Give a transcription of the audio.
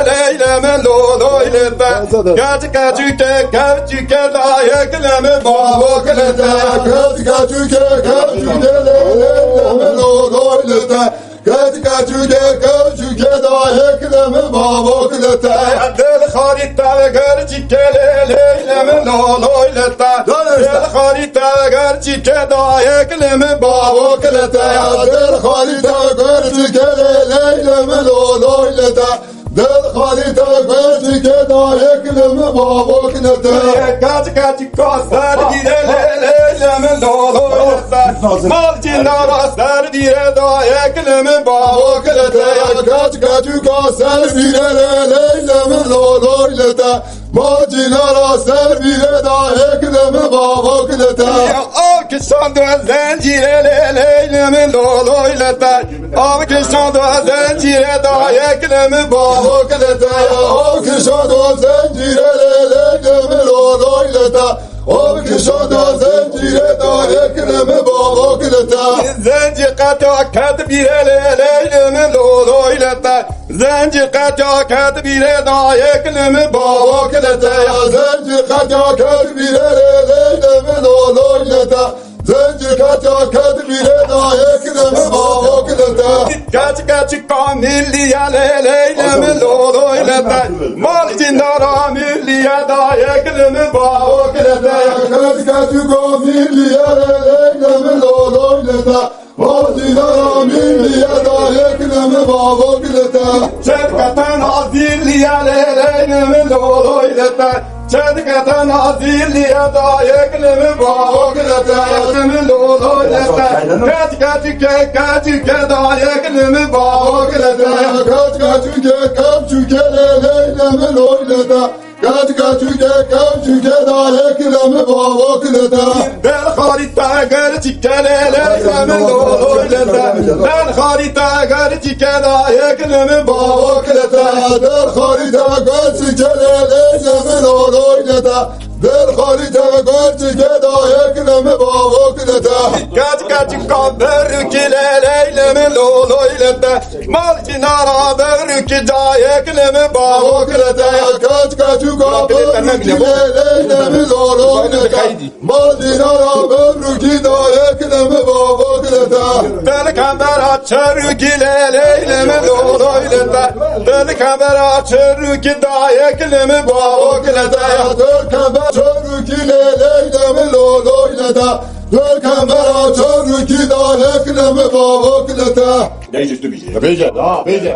leyleme loloylete Kaçıke dayekleme baboklete Kaçıke leyleme loloylete Kaçıke dayekleme baboklete Del harita gerçike leyleme loloylete Del harita gerçike dayekleme baboklete Del harita gerçike leyleme loloylete Del harita gerçike dayekleme baboklete Kaçı kaslar dire leyleme loloylete Malcina raslar dire dayekleme baboklete Kaçı kaslar dire leyleme loloylete Macilara ser bire dayekleme baboklete Alkışan da zencire leyleme loloylete Alkışan da zencire dayekleme baboklete Alkışan zencire leyleme loloylete Alkışan zencire dayekleme baboklete Zenci katakat bire leyleme loloylete Zenci katakat bire dayekleme baboklete Zenci katakat bire leyleme loloylete Zenci katakat bire dayekleme baboklete Kaçı kamilliye leyleme loloylete Malcindara milliye dayekleme baboklete Kaçı kamilliye leyleme loloylete Macilara milliye dayekleme baboklete Çedkatan azilliye leyleme loloylete Çedkatan azilliye dayekleme baboklete Leyleme loloylete Kaçıke dayekleme baboklete Kaçıke leyleme loloylete Kaçıke dayekleme baboklete Del harita gerçike leyleme loloylete Del harita gerçike dayekleme baboklete Del harita gerçike leyleme loloylete Del harita gerçike dayekleme baboklete Kaçı kaberki leyleme loloylete Malcinara berki dayekleme baboklete Kaçıke leyleme loloylete Macinara berki dayekleme baboklete Del kamber açar ki leyleme loloylete Del kamber açar ki dayekleme baboklete Del kamber açar ki leyleme loloylete Del kamber açar ki dayekleme baboklete Beyce, beyce.